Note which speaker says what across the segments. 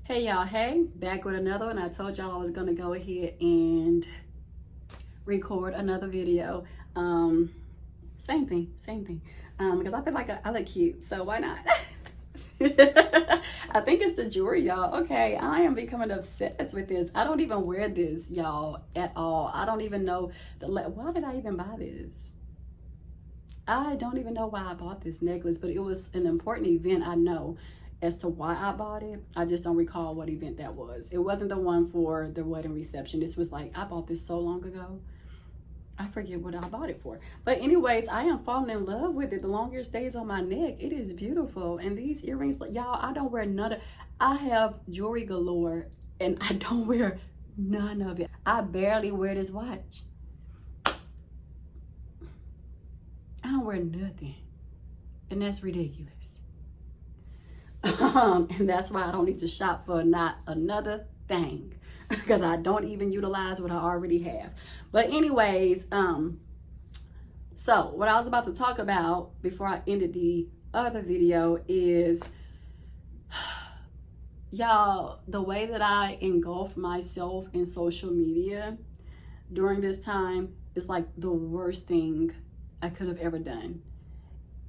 Speaker 1: Hey y'all, hey, back with another one. I told y'all I was gonna go ahead and record another video. Same thing. Because I feel like I look cute, so why not? I think it's the jewelry, y'all. Okay, I am becoming obsessed with this. I don't even wear this, y'all, at all. I don't even know why did I even buy this? I don't even know why I bought this necklace, but it was an important event, I know. As to why I bought it, I just don't recall what event that was. It wasn't the one for the wedding reception. This was like, I bought this so long ago. I forget what I bought it for. But anyways, I am falling in love with it. The longer it stays on my neck, it is beautiful. And these earrings, y'all, I don't wear none of, I have jewelry galore and I don't wear none of it. I barely wear this watch. I don't wear nothing. And that's ridiculous. And that's why I don't need to shop for not another thing, because I don't even utilize what I already have. But anyways, so what I was about to talk about before I ended the other video is, y'all, the way that I engulf myself in social media during this time is like the worst thing I could have ever done.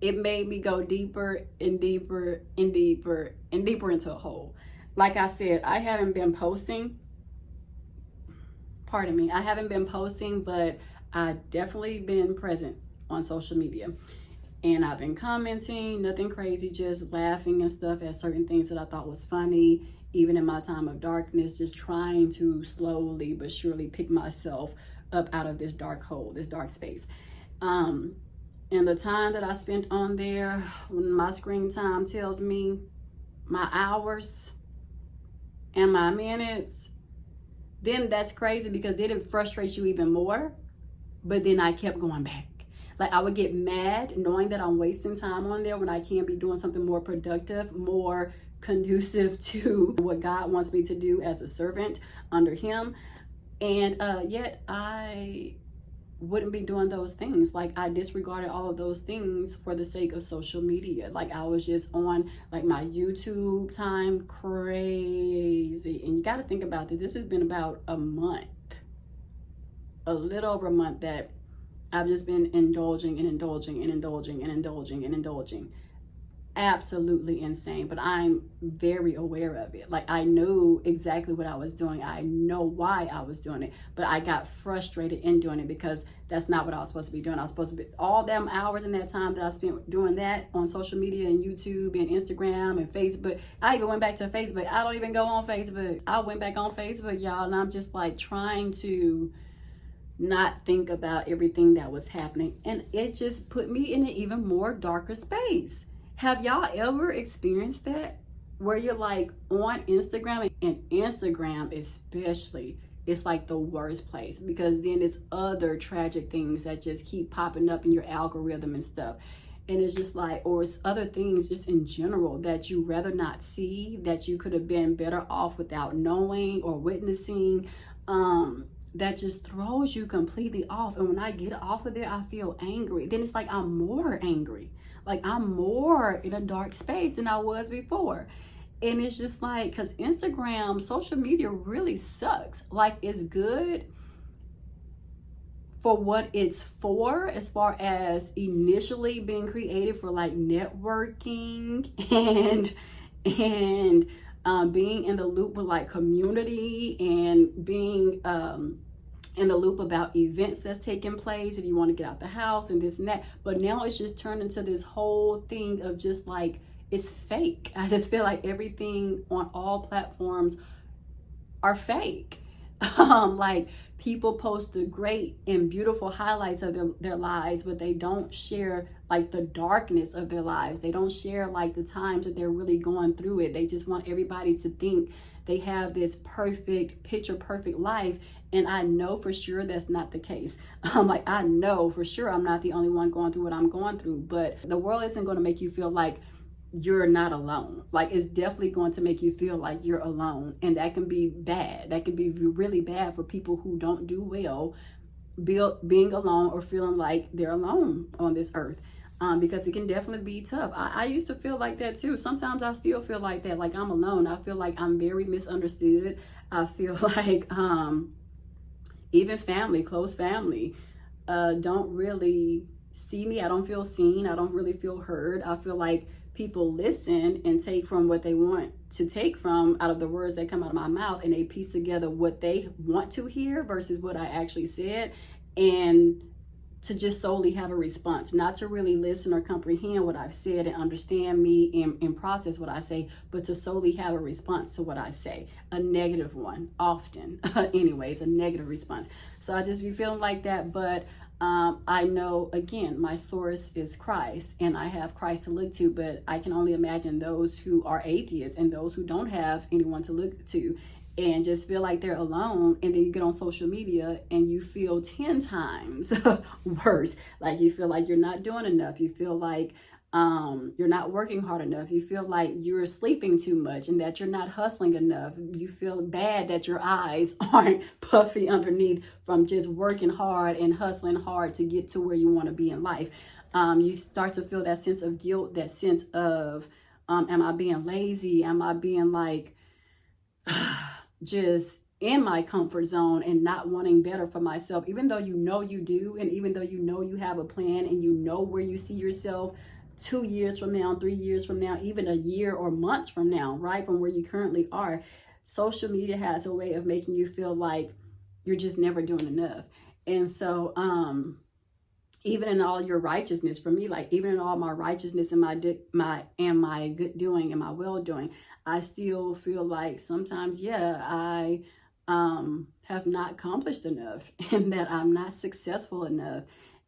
Speaker 1: It made me go deeper and deeper and deeper and deeper into a hole. Like I said, I haven't been posting. Pardon me. I haven't been posting, but I've definitely been present on social media. And I've been commenting, nothing crazy, just laughing and stuff at certain things that I thought was funny, even in my time of darkness, just trying to slowly but surely pick myself up out of this dark hole, this dark space. And the time that I spent on there, when my screen time tells me my hours and my minutes, then that's crazy, because then it frustrates you even more. But then I kept going back. Like, I would get mad knowing that I'm wasting time on there when I can be doing something more productive, more conducive to what God wants me to do as a servant under Him. And yet I wouldn't be doing those things. Like, I disregarded all of those things for the sake of social media. Like, I was just on like my YouTube time crazy. And you got to think about this. This has been about a month, a little over a month, that I've just been indulging and indulging and indulging and indulging and indulging. Absolutely insane, but I'm very aware of it. Like, I knew exactly what I was doing. I know why I was doing it, but I got frustrated in doing it because that's not what I was supposed to be doing. I was supposed to be, all them hours in that time that I spent doing that on social media and YouTube and Instagram and Facebook. I even went back to Facebook. I don't even go on Facebook. I went back on Facebook, y'all, and I'm just like trying to not think about everything that was happening. And it just put me in an even more darker space. Have y'all ever experienced that? Where you're like on Instagram, and Instagram especially, it's like the worst place, because then it's other tragic things that just keep popping up in your algorithm and stuff. And it's just like, or it's other things just in general that you rather not see, that you could have been better off without knowing or witnessing. That just throws you completely off. And when I get off of there, I feel angry. Then it's like I'm more angry. Like, I'm more in a dark space than I was before. And it's just like, because Instagram, social media really sucks. Like, it's good for what it's for, as far as initially being created for like networking and being in the loop with like community, and being in the loop about events that's taking place if you want to get out the house and this and that. But now it's just turned into this whole thing of just like, it's fake. I just feel like everything on all platforms are fake. Like, people post the great and beautiful highlights of their lives, but they don't share like the darkness of their lives. They don't share like the times that they're really going through it. They just want everybody to think they have this perfect, picture perfect life. And I know for sure that's not the case. Like, I know for sure I'm not the only one going through what I'm going through, but the world isn't going to make you feel like you're not alone. Like, it's definitely going to make you feel like you're alone, and that can be bad. That can be really bad for people who don't do well being alone or feeling like they're alone on this earth. because it can definitely be tough. I used to feel like that too. Sometimes I still feel like that, like I'm alone. I feel like I'm very misunderstood. I feel like even family, close family, don't really see me. I don't feel seen. I don't really feel heard. I feel like people listen and take from what they want to take from out of the words that come out of my mouth, and they piece together what they want to hear versus what I actually said, and to just solely have a response, not to really listen or comprehend what I've said and understand me and process what I say, but to solely have a response to what I say, a negative one, often. Anyways, a negative response. So I just be feeling like that, but I know, again, my source is Christ, and I have Christ to look to, but I can only imagine those who are atheists and those who don't have anyone to look to and just feel like they're alone. And then you get on social media and you feel 10 times worse. Like you feel like you're not doing enough. You feel like you're not working hard enough. You feel like you're sleeping too much and that you're not hustling enough. You feel bad that your eyes aren't puffy underneath from just working hard and hustling hard to get to where you want to be in life. You start to feel that sense of guilt, that sense of, am I being lazy? Am I being like, just in my comfort zone and not wanting better for myself, even though you know you do, and even though you know you have a plan and you know where you see yourself 2 years from now, 3 years from now, even a year or months from now, right? From where you currently are. Social media has a way of making you feel like you're just never doing enough. And so, even in all your righteousness, for me, like even in all my righteousness and my good doing and my well doing, I still feel like sometimes, I have not accomplished enough and that I'm not successful enough.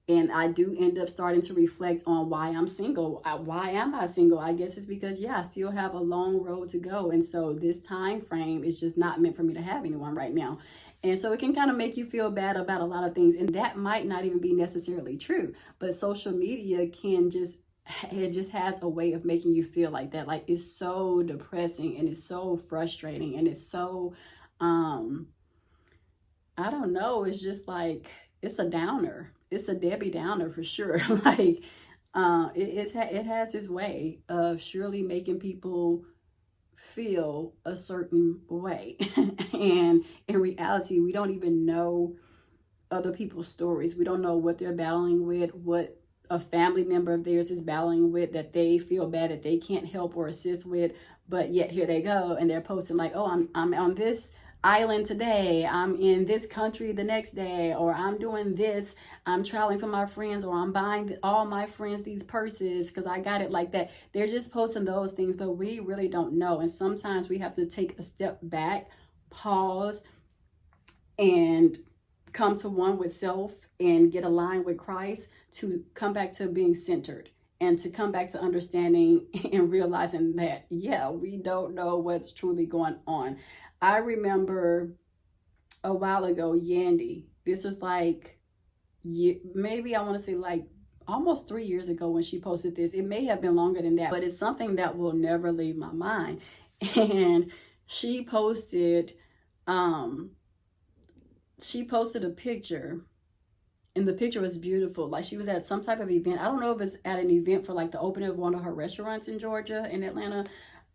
Speaker 1: And I do end up starting to reflect on why I'm single. Why am I single? I guess it's because, I still have a long road to go. And so this time frame is just not meant for me to have anyone right now. And so it can kind of make you feel bad about a lot of things. And that might not even be necessarily true. But social media it just has a way of making you feel like that. Like it's so depressing and it's so frustrating and it's so, I don't know. It's just like, it's a downer. It's a Debbie Downer for sure. Like, it has its way of surely making people feel a certain way. And in reality, we don't even know other people's stories. We don't know what they're battling with, what a family member of theirs is battling with, that they feel bad that they can't help or assist with, but yet here they go and they're posting like, oh, I'm on this island today, I'm in this country the next day, or I'm doing this, I'm traveling for my friends, or I'm buying all my friends these purses because I got it like that. They're just posting those things, but we really don't know. And sometimes we have to take a step back, pause, and come to one with self and get aligned with Christ to come back to being centered and to come back to understanding and realizing that, we don't know what's truly going on. I remember a while ago, Yandy, this was like, maybe I want to say like almost 3 years ago when she posted this. It may have been longer than that, but it's something that will never leave my mind. And she posted a picture, and the picture was beautiful. Like she was at some type of event. I don't know if it's at an event for like the opening of one of her restaurants in Georgia, in Atlanta.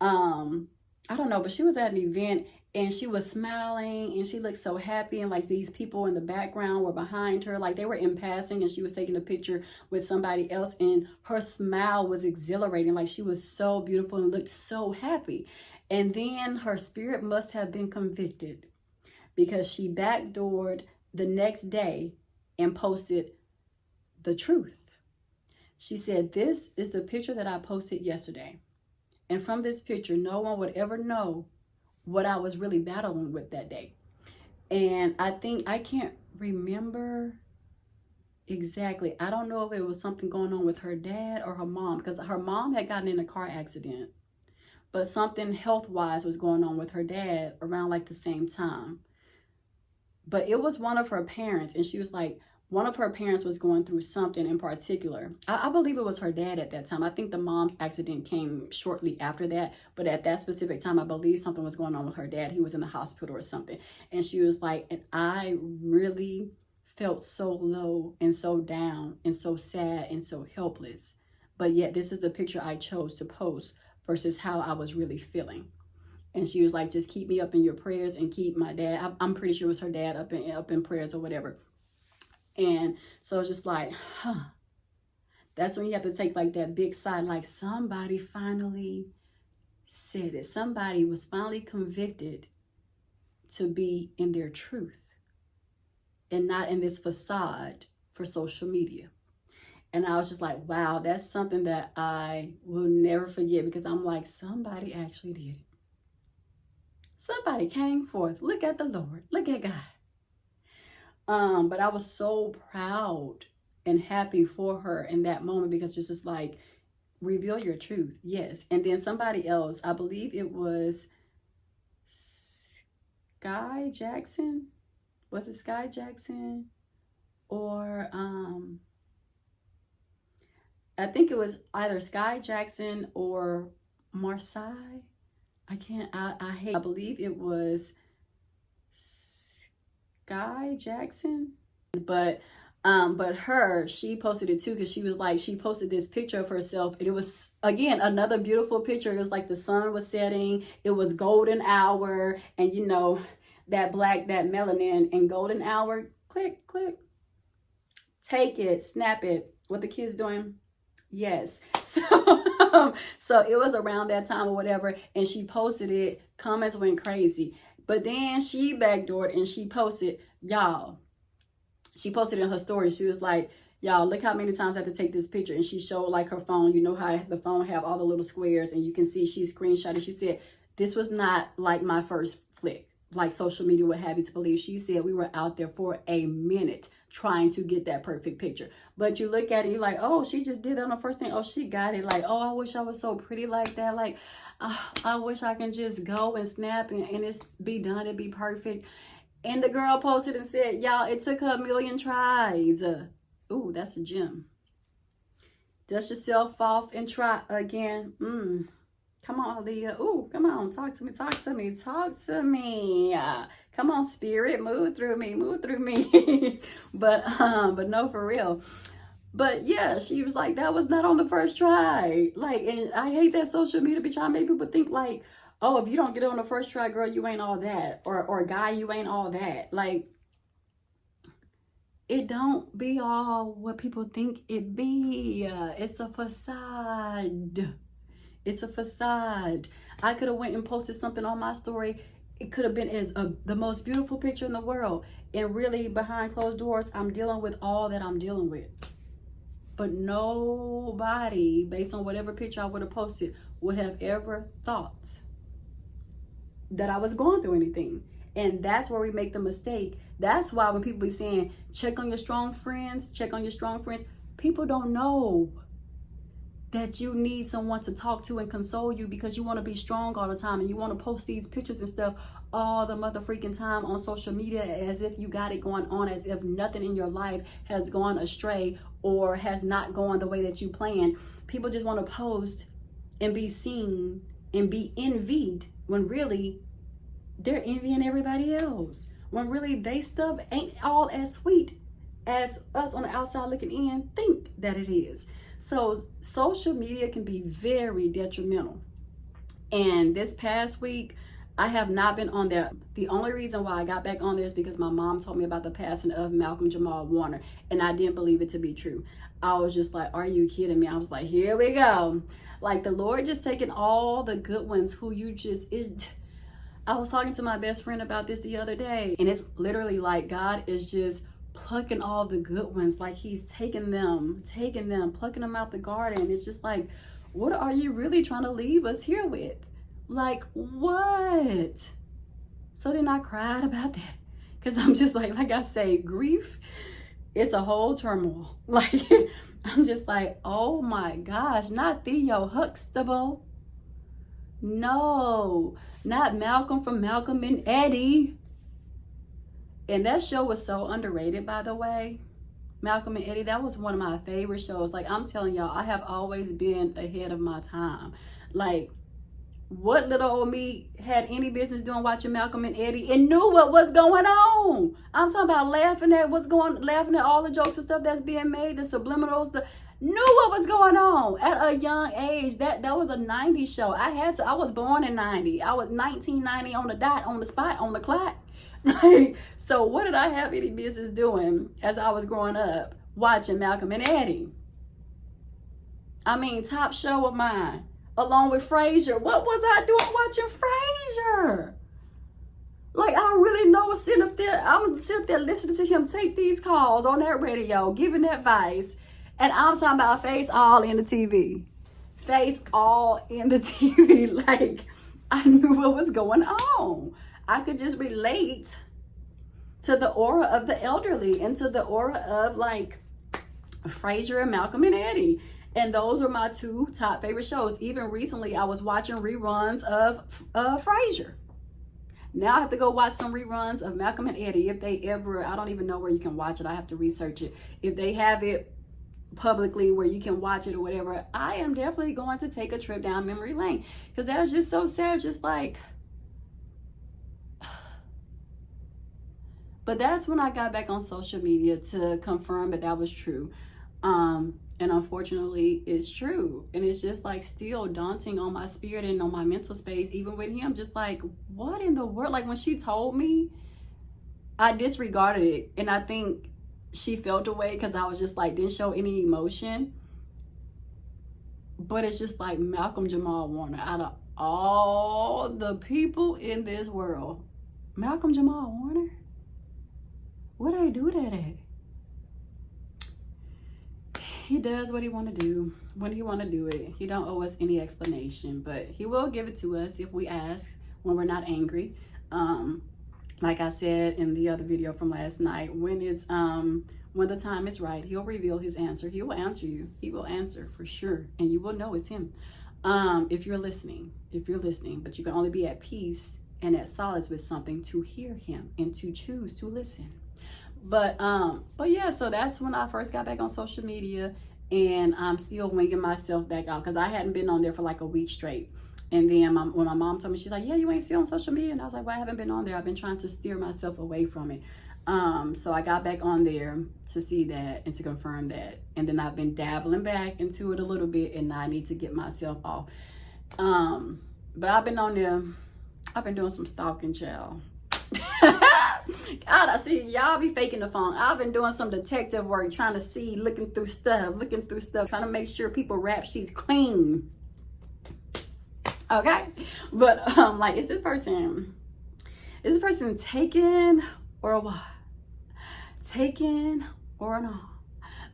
Speaker 1: I don't know, but she was at an event and she was smiling and she looked so happy, and like these people in the background were behind her, like they were in passing, and she was taking a picture with somebody else, and her smile was exhilarating. Like she was so beautiful and looked so happy. And then her spirit must have been convicted because she backdoored the next day and posted the truth. She said, "This is the picture that I posted yesterday. And from this picture, no one would ever know what I was really battling with that day." And I can't remember exactly. I don't know if it was something going on with her dad or her mom, because her mom had gotten in a car accident, but something health-wise was going on with her dad around like the same time. But it was one of her parents, and she was like, one of her parents was going through something in particular. I believe it was her dad at that time. I think the mom's accident came shortly after that. But at that specific time, I believe something was going on with her dad. He was in the hospital or something. And she was like, and I really felt so low and so down and so sad and so helpless. but yet this is the picture I chose to post versus how I was really feeling. And she was like, just keep me up in your prayers and keep my dad. I'm pretty sure it was her dad up in prayers or whatever. And so it's just like, that's when you have to take like that big sigh, like somebody finally said it. Somebody was finally convicted to be in their truth and not in this facade for social media. And I was just like, wow, that's something that I will never forget, because I'm like, somebody actually did it. Somebody came forth. Look at the Lord. Look at God. But I was so proud and happy for her in that moment, because just is like, reveal your truth. Yes. And then somebody else, I believe it was Sky Jackson. Was it Sky Jackson? Or I think it was either Sky Jackson or Marseille. I believe it was Sky Jackson. But she posted it too, because she was like, she posted this picture of herself, and it was, again, another beautiful picture. It was like the sun was setting, it was golden hour, and you know, that melanin and golden hour, click, take it, snap it, what the kids doing. Yes. So it was around that time or whatever, and she posted it, comments went crazy. But then she backdoored and she posted, y'all, she posted in her story, she was like, y'all, look how many times I had to take this picture. And she showed like her phone, you know how the phone have all the little squares, and you can see she screenshotted. She said, this was not like my first flick, like social media would have you to believe. She said we were out there for a minute trying to get that perfect picture. But you look at it, you're like, oh, she just did that on the first thing. Oh, she got it. Like, oh, I wish I was so pretty like that. Like, I wish I can just go and snap and it's be done. It'd be perfect. And the girl posted and said, y'all, it took her 1,000,000 tries. Ooh, that's a gem. Dust yourself off and try again. Come on, Leah. Ooh, come on. Talk to me. Come on, spirit. Move through me. But no, for real. But yeah, she was like, that was not on the first try. Like, and I hate that social media be trying to make people think like, oh, if you don't get it on the first try, girl, you ain't all that. Or guy, you ain't all that. Like, it don't be all what people think it be. It's a facade. It's a facade. I could have went and posted something on my story. It could have been as the most beautiful picture in the world. And really, behind closed doors, I'm dealing with all that I'm dealing with. But nobody, based on whatever picture I would have posted, would have ever thought that I was going through anything. And that's where we make the mistake. That's why when people be saying, check on your strong friends, people don't know that you need someone to talk to and console you, because you want to be strong all the time and you want to post these pictures and stuff all the mother freaking time on social media as if you got it going on, as if nothing in your life has gone astray or has not gone the way that you planned. People just want to post and be seen and be envied, when really they're envying everybody else. When really they stuff ain't all as sweet as us on the outside looking in think that it is. So social media can be very detrimental. And this past week, I have not been on there. The only reason why I got back on there is because my mom told me about the passing of Malcolm Jamal Warner, and I didn't believe it to be true. I was just like, are you kidding me? I was like, here we go. Like, the Lord just taking all the good ones who you just is. I was talking to my best friend about this the other day, and it's literally like God is just plucking all the good ones. Like, he's taking them, plucking them out the garden. It's just like, what are you really trying to leave us here with? Like, what? So then I cried about that, because I'm just like I say, grief, it's a whole turmoil. Like, I'm just like, oh my gosh, not Theo Huxtable. No, not Malcolm from Malcolm and Eddie. And that show was so underrated, by the way. Malcolm and Eddie, that was one of my favorite shows. Like, I'm telling y'all, I have always been ahead of my time. Like, what little old me had any business doing watching Malcolm and Eddie and knew what was going on? I'm talking about laughing at all the jokes and stuff that's being made, the subliminals. knew what was going on at a young age. That was a 90s show. I was born in 90. I was 1990 on the dot, on the spot, on the clock. Like, so what did I have any business doing as I was growing up? Watching Malcolm and Eddie. I mean, top show of mine, along with Frasier. What was I doing watching Frasier? Like, I really know I was sitting up there listening to him take these calls on that radio, giving advice. And I'm talking about face all in the TV. Face all in the TV. Like, I knew what was going on. I could just relate to the aura of the elderly and to the aura of, like, Frasier and Malcolm and Eddie. And those were my two top favorite shows. Even recently, I was watching reruns of Frasier. Now I have to go watch some reruns of Malcolm and Eddie. If they ever, I don't even know where you can watch it. I have to research it. If they have it publicly where you can watch it or whatever, I am definitely going to take a trip down memory lane. Because that was just so sad. Just like, but that's when I got back on social media to confirm that was true. And unfortunately, it's true. And it's just like still daunting on my spirit and on my mental space, even with him. Just like, what in the world? Like, when she told me, I disregarded it. And I think she felt away because I was just like, didn't show any emotion. But it's just like Malcolm Jamal Warner, out of all the people in this world, Malcolm Jamal Warner? What I do that at? He does what he want to do when he want to do it. He don't owe us any explanation, but he will give it to us if we ask, when we're not angry. Like I said in the other video from last night, when the time is right, he'll reveal his answer. He will answer you. He will answer for sure, and you will know it's him. If you're listening, but you can only be at peace and at solace with something to hear him and to choose to listen. But yeah, so that's when I first got back on social media, and I'm still winging myself back out because I hadn't been on there for like a week straight. And then when my mom told me, she's like, yeah, you ain't still on social media. And I was like, well, I haven't been on there. I've been trying to steer myself away from it. So I got back on there to see that and to confirm that. And then I've been dabbling back into it a little bit, and I need to get myself off. But I've been on there. I've been doing some stalking, child. God, I see y'all be faking the phone. I've been doing some detective work, trying to see, looking through stuff, trying to make sure people rap sheets clean. Okay, but like, is this person taken or what? Taken or not?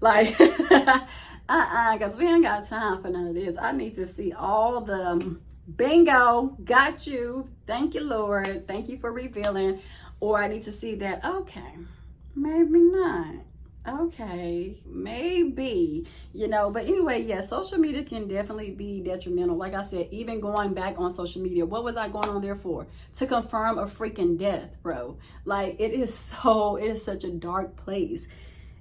Speaker 1: Like, because we ain't got time for none of this. I need to see all the bingo, got you. Thank you, Lord. Thank you for revealing. Or I need to see that, okay, maybe not. Okay, maybe, but anyway, yeah, social media can definitely be detrimental. Like I said, even going back on social media, what was I going on there for? To confirm a freaking death, bro. Like, it is such a dark place.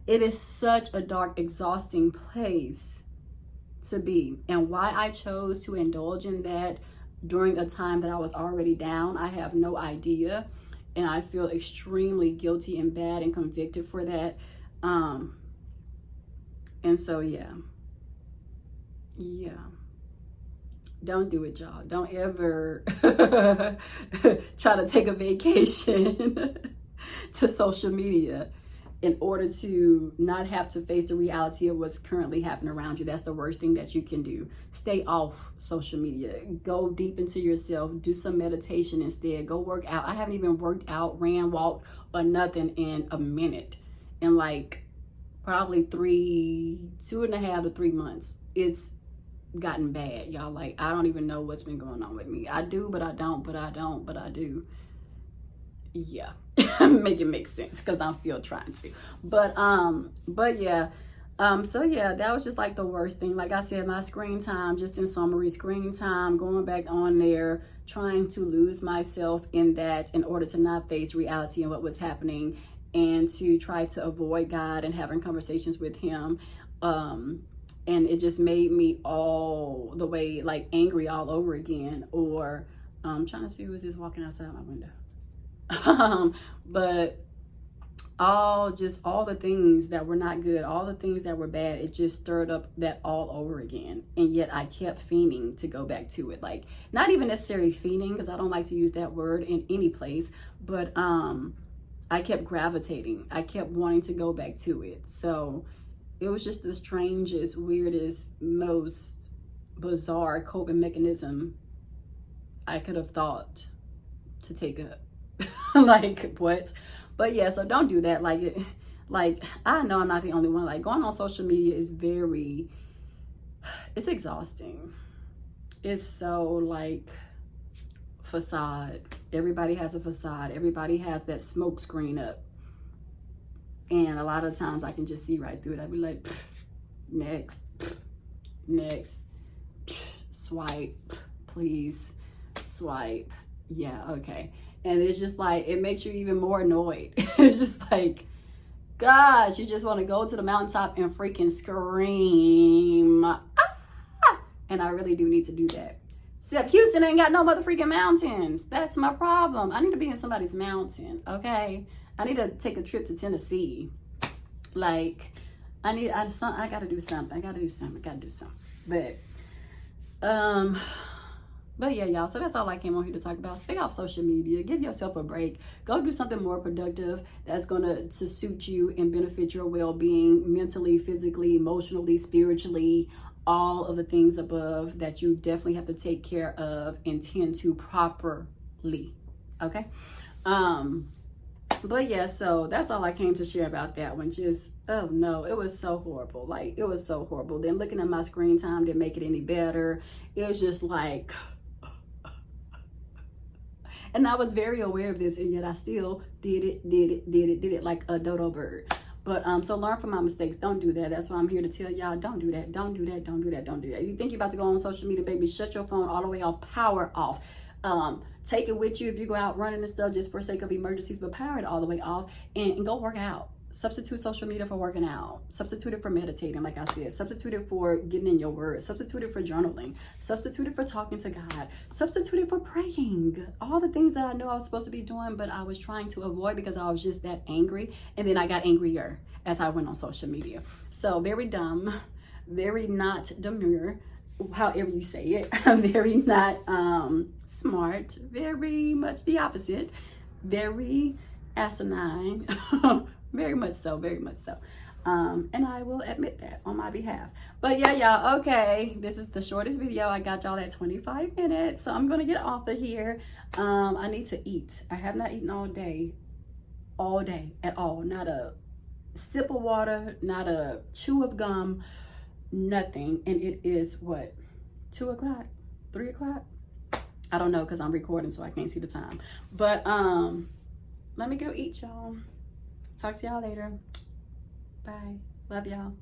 Speaker 1: It is such a dark, exhausting place to be. And why I chose to indulge in that during a time that I was already down, I have no idea. And I feel extremely guilty and bad and convicted for that. And so, yeah. Don't do it, y'all. Don't ever try to take a vacation to social media in order to not have to face the reality of what's currently happening around you. That's the worst thing that you can do. Stay off social media. Go deep into yourself. Do some meditation instead. Go work out. I haven't even worked out, ran, walked, or nothing in a minute. In like probably 2.5 to 3 months. It's gotten bad, y'all. Like, I don't even know what's been going on with me. I do, but I don't, but I don't, but I do. Yeah. Make it make sense, because I'm still trying to. But yeah. So yeah, that was just like the worst thing. Like I said, my screen time, just in summary, screen time, going back on there, trying to lose myself in that in order to not face reality and what was happening, and to try to avoid God and having conversations with him. And it just made me all the way like angry all over again. Or I'm trying to see who is this walking outside my window. But all the things that were not good, all the things that were bad, it just stirred up that all over again. And yet I kept fiending to go back to it. Like, not even necessarily fiending, because I don't like to use that word in any place, but I kept gravitating. I kept wanting to go back to it. So it was just the strangest, weirdest, most bizarre coping mechanism I could have thought to take up. Like, what? But yeah, so don't do that. Like, I know I'm not the only one. Like, going on social media is it's exhausting. It's so like facade. Everybody has a facade. Everybody has that smoke screen up. And a lot of times I can just see right through it. I'd be like, next, swipe, please, swipe. Yeah, okay. And it's just like, it makes you even more annoyed. It's just like, gosh, you just want to go to the mountaintop and freaking scream. Ah! And I really do need to do that. Except Houston ain't got no mother freaking mountains. That's my problem. I need to be in somebody's mountain, okay? I need to take a trip to Tennessee. Like, I gotta do something. But yeah, y'all, so that's all I came on here to talk about. Stay off social media. Give yourself a break. Go do something more productive that's going to suit you and benefit your well-being mentally, physically, emotionally, spiritually, all of the things above that you definitely have to take care of and tend to properly. Okay? But yeah, so that's all I came to share about that one. Just, oh no, it was so horrible. Like, it was so horrible. Then looking at my screen time didn't make it any better. It was just like... And I was very aware of this, and yet I still did it like a dodo bird. But so learn from my mistakes. Don't do that. That's why I'm here to tell y'all, don't do that. Don't do that. Don't do that. Don't do that. You think you're about to go on social media, baby, shut your phone all the way off, power off. Take it with you if you go out running and stuff just for sake of emergencies, but power it all the way off and go work out. Substitute social media for working out. Substitute it for meditating, like I said. Substitute it for getting in your word. Substitute it for journaling. Substitute it for talking to God. Substitute it for praying. All the things that I know I was supposed to be doing, but I was trying to avoid because I was just that angry. And then I got angrier as I went on social media. So very dumb, very not demure, however you say it. Very not smart, very much the opposite. Very asinine. Very much so. And I will admit that on my behalf. But yeah, y'all, okay, this is the shortest video. I got y'all at 25 minutes, so I'm gonna get off of here. I need to eat. I have not eaten all day at all. Not a sip of water, not a chew of gum, nothing. And it is what, 2 o'clock, 3 o'clock? I don't know, because I'm recording, so I can't see the time. But let me go eat, y'all. Talk to y'all later. Bye. Love y'all.